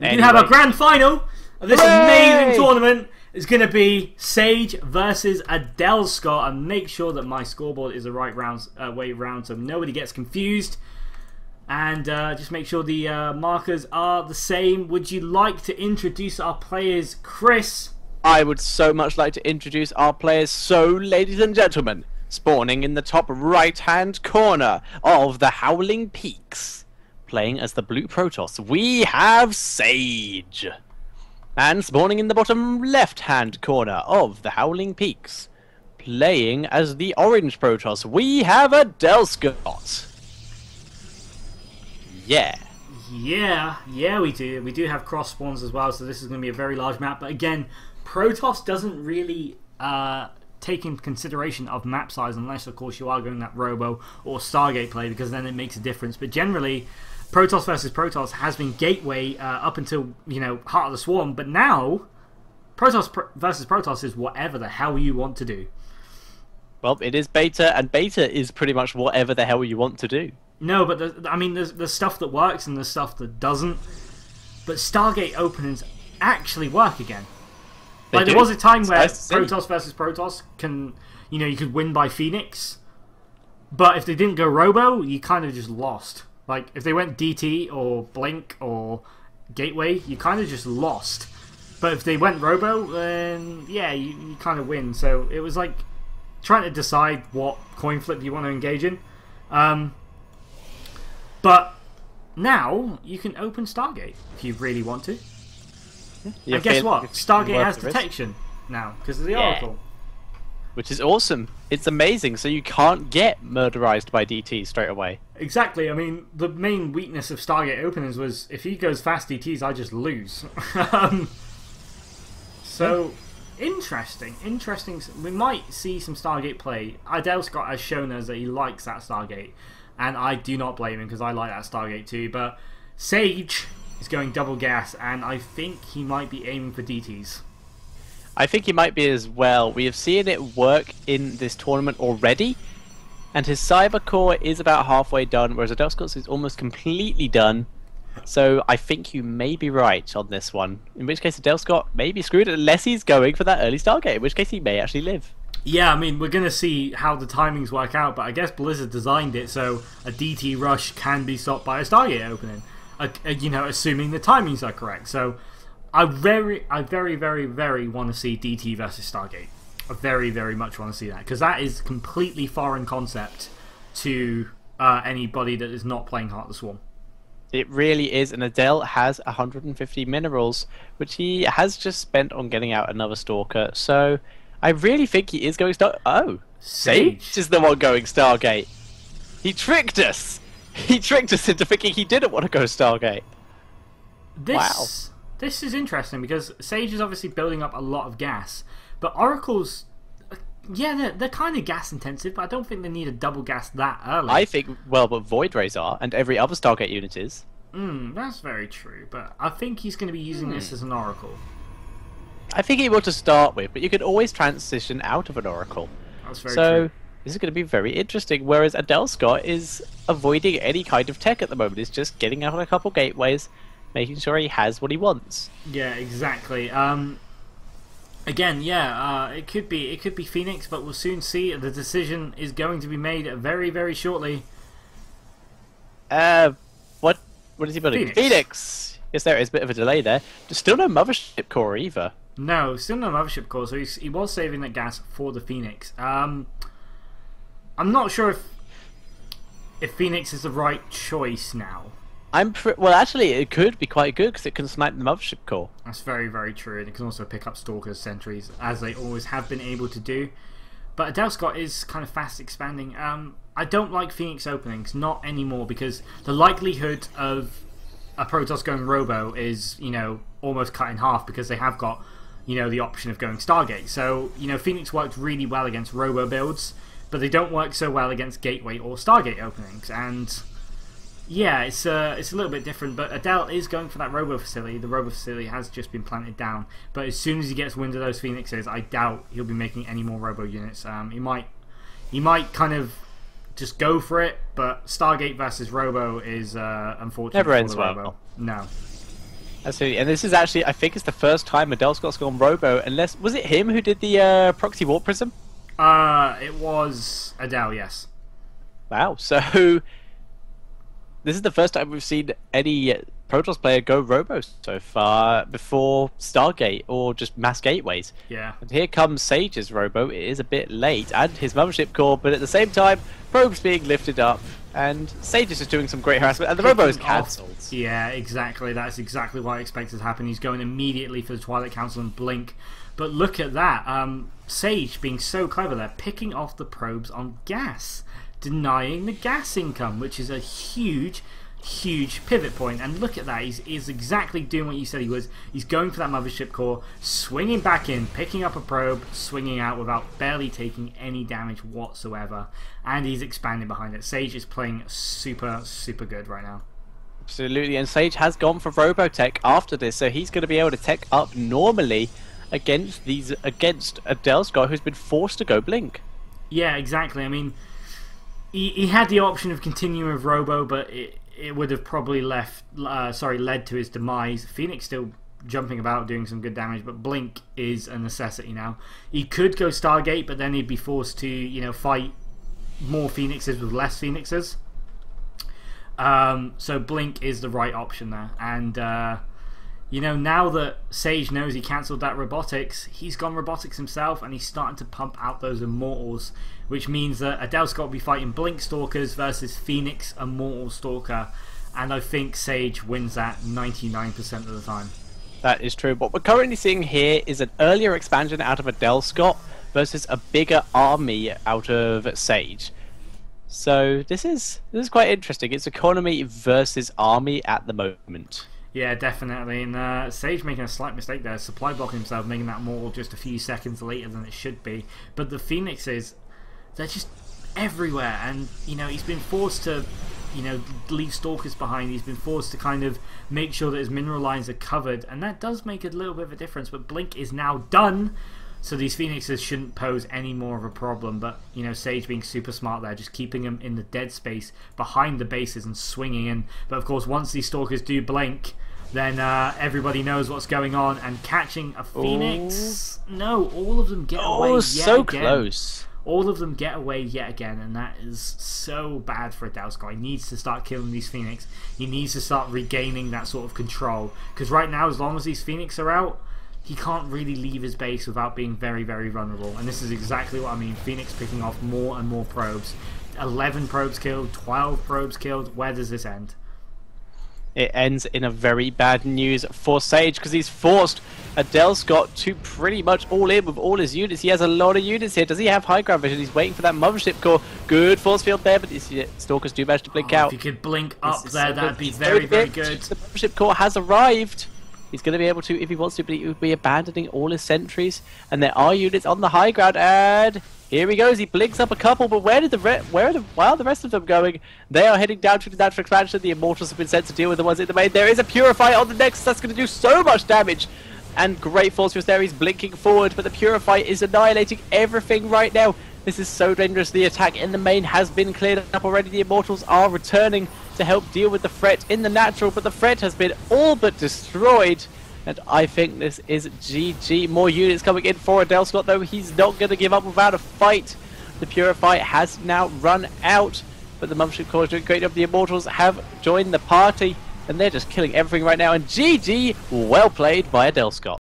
We do have a grand final of this amazing tournament. It's going to be Sage versus Adelscott, and make sure that my scoreboard is the right way round so nobody gets confused. And just make sure the markers are the same. Would you like to introduce our players, Chris? I would so much like to introduce our players. So, ladies and gentlemen, spawning in the top right-hand corner of the Howling Peaks, playing as the blue Protoss, we have Sage. And spawning in the bottom left-hand corner of the Howling Peaks, playing as the orange Protoss, we have Adelscott. Yeah, we do. We do have cross spawns as well, so this is going to be a very large map. But again, Protoss doesn't really take into consideration of map size, unless of course you are going that Robo or Stargate play, because then it makes a difference. But generally, Protoss versus Protoss has been gateway up until, Heart of the Swarm, but now Protoss versus Protoss is whatever the hell you want to do. Well, it is beta, and beta is pretty much whatever the hell you want to do. No, but there's stuff that works and there's stuff that doesn't. But Stargate openings actually work again. Like, there was a time where Protoss versus Protoss you could win by Phoenix, but if they didn't go Robo, you kind of just lost. Like, if they went DT or Blink or Gateway, you kind of just lost. But if they went Robo, then yeah, you kind of win. So it was like trying to decide what coin flip you want to engage in. But now you can open Stargate if you really want to. Yeah, and guess what? Stargate has detection now because of the Oracle. Which is awesome. It's amazing. So you can't get murderized by DT straight away. Exactly. I mean, the main weakness of Stargate openings was if he goes fast DTs, I just lose. So, interesting. We might see some Stargate play. Adelscott has shown us that he likes that Stargate. And I do not blame him because I like that Stargate too. But Sage is going double gas, and I think he might be aiming for DTs. I think he might be as well. We have seen it work in this tournament already, and his Cyber Core is about halfway done, whereas Adelscott's is almost completely done. So I think you may be right on this one. In which case Adelscott may be screwed unless he's going for that early Stargate, in which case he may actually live. Yeah, I mean, we're going to see how the timings work out, but I guess Blizzard designed it so a DT rush can be stopped by a Stargate opening, assuming the timings are correct. So I very want to see DT versus Stargate. I very much want to see that, because that is completely foreign concept to anybody that is not playing Heart of the Swarm. It really is, and Adel has 150 minerals, which he has just spent on getting out another Stalker, so I really think he is going Oh, Sage is the one going Stargate. He tricked us! He tricked us into thinking he didn't want to go Stargate. This is interesting, because Sage is obviously building up a lot of gas, but Oracles, yeah, they're kind of gas intensive, but I don't think they need a double gas that early. I think, well, but Void Rays are, and every other Stargate unit is. That's very true, but I think he's going to be using this as an Oracle. I think he will to start with, but you can always transition out of an Oracle. That's very true. This is going to be very interesting, whereas Adelscott is avoiding any kind of tech at the moment. He's just getting out on a couple gateways, making sure he has what he wants. Yeah, exactly. Again, yeah, it could be Phoenix, but we'll soon see. The decision is going to be made very shortly. What is he building? Phoenix! Yes, there is a bit of a delay there. There's still no Mothership Core either. No, still no Mothership Core, so he was saving that gas for the Phoenix. I'm not sure if Phoenix is the right choice now. Well, actually, it could be quite good because it can snipe the Mothership Core. That's very true, and it can also pick up Stalkers, Sentries, as they always have been able to do. But Adelscott is kind of fast expanding. I don't like Phoenix openings, not anymore, because the likelihood of a Protoss going Robo is, almost cut in half, because they have got, the option of going Stargate. So, Phoenix worked really well against Robo builds, but they don't work so well against Gateway or Stargate openings, and yeah, it's a little bit different, but Adel is going for that Robo facility. The Robo facility has just been planted down, but as soon as he gets wind of those Phoenixes, I doubt he'll be making any more Robo units. He might kind of just go for it, but Stargate versus Robo is unfortunate. Never ends for the well. Robo. No. Absolutely, and this is actually, I think it's the first time Adelscott's gone Robo, unless, was it him who did the proxy warp prism? It was Adele, yes. Wow, so this is the first time we've seen any Protoss player go Robo so far before Stargate or just mass gateways. Yeah. And here comes Sage's Robo. It is a bit late, and his mothership core, but at the same time, probes being lifted up, and Sage is just doing some great harassment, and the Robo is cancelled. Yeah, exactly. That's exactly what I expected to happen. He's going immediately for the Twilight Council and Blink. But look at that. Sage being so clever there, picking off the probes on gas, denying the gas income, which is a huge pivot point. And look at that, he's exactly doing what you said he was. He's going for that mothership core, swinging back in, picking up a probe, swinging out without barely taking any damage whatsoever, and he's expanding behind it. Sage is playing super good right now. Absolutely, and Sage has gone for Robotech after this, so he's going to be able to tech up normally against Adelscott, who's been forced to go Blink. Yeah, exactly. I mean, he had the option of continuing with Robo, but it would have probably led to his demise. Phoenix still jumping about, doing some good damage, but Blink is a necessity now. He could go Stargate, but then he'd be forced to, you know, fight more Phoenixes with less Phoenixes. So Blink is the right option there, and you know, now that Sage knows he cancelled that robotics, he's gone robotics himself, and he's starting to pump out those Immortals, which means that Adelscott will be fighting Blink Stalkers versus Phoenix Immortal Stalker, and I think Sage wins that 99% of the time. That is true. What we're currently seeing here is an earlier expansion out of Adelscott versus a bigger army out of Sage. So this is quite interesting. It's economy versus army at the moment. Yeah, definitely. And Sage making a slight mistake there, supply blocking himself, making that mortal just a few seconds later than it should be. But the Phoenixes, they're just everywhere, and you know, he's been forced to, you know, leave Stalkers behind. He's been forced to kind of make sure that his mineral lines are covered, and that does make a little bit of a difference. But Blink is now done, so these Phoenixes shouldn't pose any more of a problem. But you know, Sage being super smart there, just keeping them in the dead space behind the bases and swinging in. But of course, once these Stalkers do blink, then everybody knows what's going on, and catching a Phoenix. Ooh. No, all of them get away yet so again. Close. All of them get away yet again, and that is so bad for Adelscott. He needs to start killing these Phoenix. He needs to start regaining that sort of control, because right now, as long as these Phoenix are out, he can't really leave his base without being very vulnerable. And this is exactly what I mean. Phoenix picking off more and more probes. 11 probes killed, 12 probes killed. Where does this end? It ends in a very bad news for Sage, because he's forced Adelscott to pretty much all in with all his units. He has a lot of units here. Does he have high ground vision? He's waiting for that mothership core. Good force field there, but these Stalkers do manage to blink out. If he could blink up there, that'd be very good. The mothership core has arrived. He's going to be able to, if he wants to, but he would be abandoning all his sentries. And there are units on the high ground, and here he goes. He blinks up a couple, but where are the rest of them going? They are heading down to the natural expansion. The Immortals have been sent to deal with the ones in the main. There is a Purify on the next. That's going to do so much damage. And great force fields there. He's blinking forward, but the Purify is annihilating everything right now. This is so dangerous. The attack in the main has been cleared up already. The Immortals are returning to help deal with the threat in the natural, but the threat has been all but destroyed. And I think this is GG. More units coming in for Adelscott, though. He's not going to give up without a fight. The Purify has now run out, but the Mothership Core is doing a great job. The Immortals have joined the party, and they're just killing everything right now. And GG, well played by Adelscott.